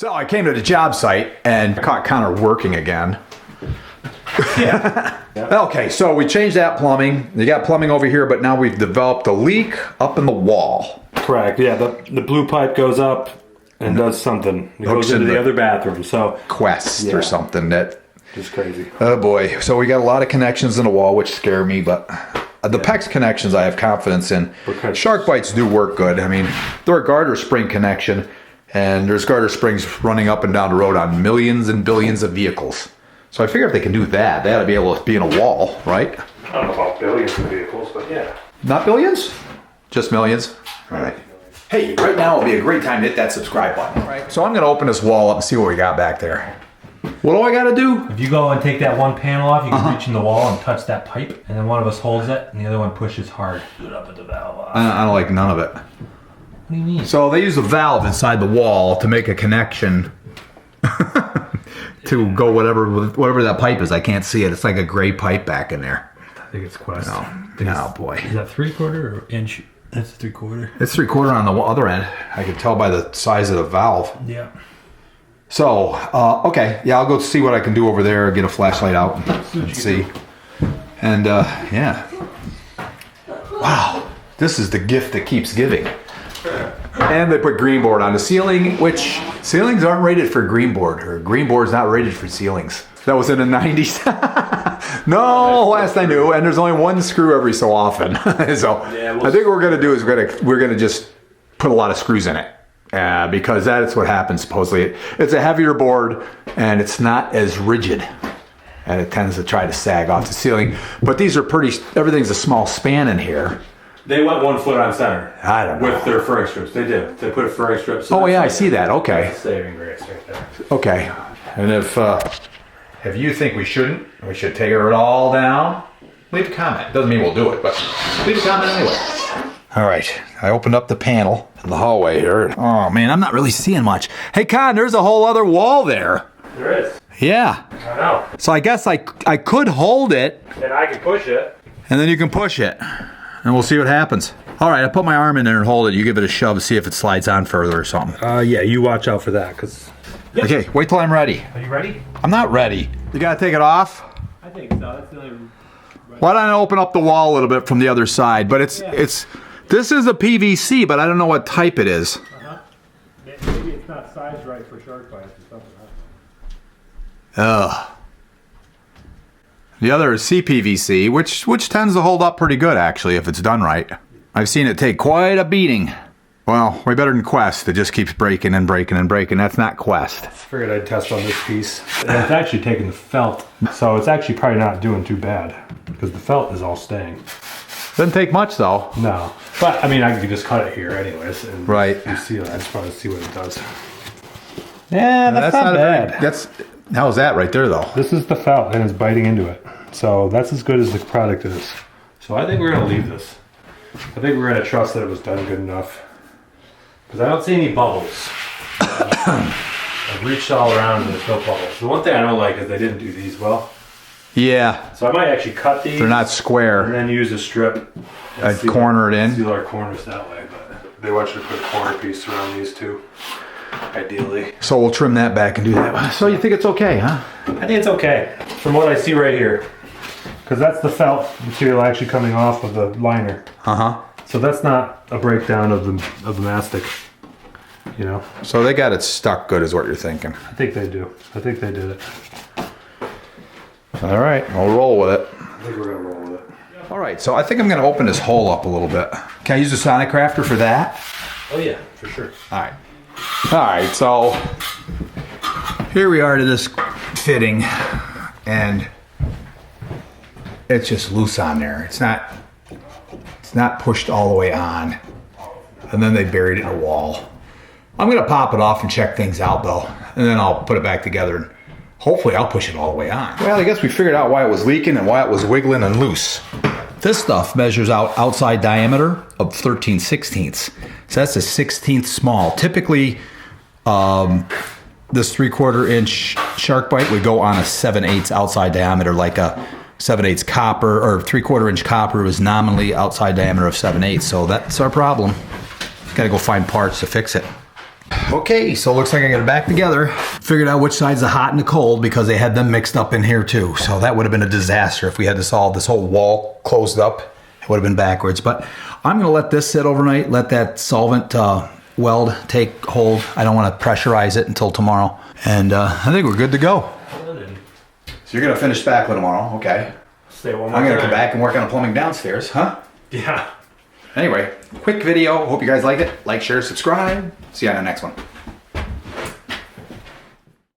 So I came to the job site and caught Connor working again. Yeah. Okay, so we changed that plumbing. You got plumbing over here, but now we've developed a leak up in the wall. Correct. Yeah, the blue pipe goes up and does something. It goes into the other bathroom. So Quest or something that. Just crazy. Oh boy. So we got a lot of connections in the wall, which scare me, but the PEX connections I have confidence in. Okay. Shark bites do work good. I mean, they're a garter spring connection, and there's garter springs running up and down the road on millions and billions of vehicles. So I figure if they can do that, they ought to be able to be in a wall, right? I don't know about billions of vehicles, but yeah. Not billions? Just millions? All right. Hey, right now would be a great time to hit that subscribe button. Right. So I'm going to open this wall up and see what we got back there. What do I got to do? If you go and take that one panel off, you can reach in the wall and touch that pipe, and then one of us holds it, and the other one pushes hard. Do it up at the valve off. I don't like none of it. What do you mean? So they use a valve inside the wall to make a connection to go whatever that pipe is. I can't see it. It's like a gray pipe back in there. I think it's Quest. Oh boy. Is that 3/4 or inch? That's 3/4. It's 3/4 on the other end. I can tell by the size of the valve. Yeah. So, okay. Yeah, I'll go see what I can do over there, get a flashlight out and see. And, yeah. Wow. This is the gift that keeps giving. And they put green board on the ceiling, which ceilings aren't rated for green board, or green board's not rated for ceilings. That was in the 90s. No, last I knew, and there's only one screw every so often. So Yeah, I think what we're gonna do is we're gonna just put a lot of screws in it. Because that's what happens supposedly. It's a heavier board and it's not as rigid, and it tends to try to sag off the ceiling. But these are everything's a small span in here. They went 1 foot on center. I don't know. With their furring strips. They did. They put a furring strip. So Oh yeah, I see that. Okay. Saving grace right there. Okay. And if you think we should tear it all down, leave a comment. Doesn't mean we'll do it, but leave a comment anyway. All right. I opened up the panel in the hallway here. Oh man, I'm not really seeing much. Hey Con, there's a whole other wall there. There is. Yeah. I know. So I guess I could hold it, And I can push it. and then you can push it, and we'll see what happens. All right, I put my arm in there and hold it. You give it a shove, see if it slides on further or something. Yeah, you watch out for that, because... Okay, wait till I'm ready. Are you ready? I'm not ready. You gotta take it off. I think so. That's the only. Why don't I open up the wall a little bit from the other side? But this is a PVC, but I don't know what type it is. Maybe it's not sized right for shark bites or something. Ugh. The other is CPVC, which tends to hold up pretty good actually if it's done right. I've seen it take quite a beating. Well, way better than Quest. It just keeps breaking and breaking and breaking. That's not Quest. Figured I'd test on this piece. And it's actually taking the felt, so it's actually probably not doing too bad, because the felt is all staying. Doesn't take much though. No. But, I mean, I could just cut it here anyways. And Right. You see it. I just want to see what it does. Yeah, that's not bad. How's that right there though? This is the felt, and it's biting into it. So that's as good as the product is. So I think we're going to leave this. I think we're going to trust that it was done good enough. Because I don't see any bubbles. I've reached all around and there's no bubbles. The one thing I don't like is they didn't do these well. Yeah, So I might actually cut these. they're not And square. then use a strip. I'd corner it in. Seal our corners that way. But they want you to put a corner piece around these two. Ideally. So we'll trim that back and do that. So you think it's okay, huh? I think it's okay. From what I see right here. Because that's the felt material actually coming off of the liner. Uh-huh. So that's not a breakdown of the mastic, you know. So they got it stuck good is what you're thinking. I think they do. I think they did it. All right, we'll roll with it. I think we're gonna roll with it. All right, so I think I'm gonna open this hole up a little bit. Can I use the Sonic Crafter for that? Oh yeah, for sure. All right. All right, so here we are to this fitting, and it's just loose on there. It's not pushed all the way on. And then they buried it in a wall. I'm gonna pop it off and check things out though, and then I'll put it back together and hopefully I'll push it all the way on. Well, I guess we figured out why it was leaking and why it was wiggling and loose. This stuff measures out outside diameter of 13/16. So that's a 16th small. Typically, this 3/4 inch shark bite would go on a 7/8 outside diameter, like a 7/8 copper, or 3/4 inch copper is nominally outside diameter of 7/8. So that's our problem. Got to go find parts to fix it. Okay, so it looks like I got it back together. Figured out which side's the hot and the cold because they had them mixed up in here too. So that would have been a disaster if we had this whole wall closed up. It would have been backwards. But I'm gonna let this sit overnight, let that solvent weld take hold. I don't want to pressurize it until tomorrow. And I think we're good to go. So you're gonna finish spackling tomorrow, okay? Stay one more I'm gonna time. come back and work on the plumbing downstairs, huh? Yeah. Anyway, quick video. Hope you guys liked it. Like, share, subscribe. See you on the next one.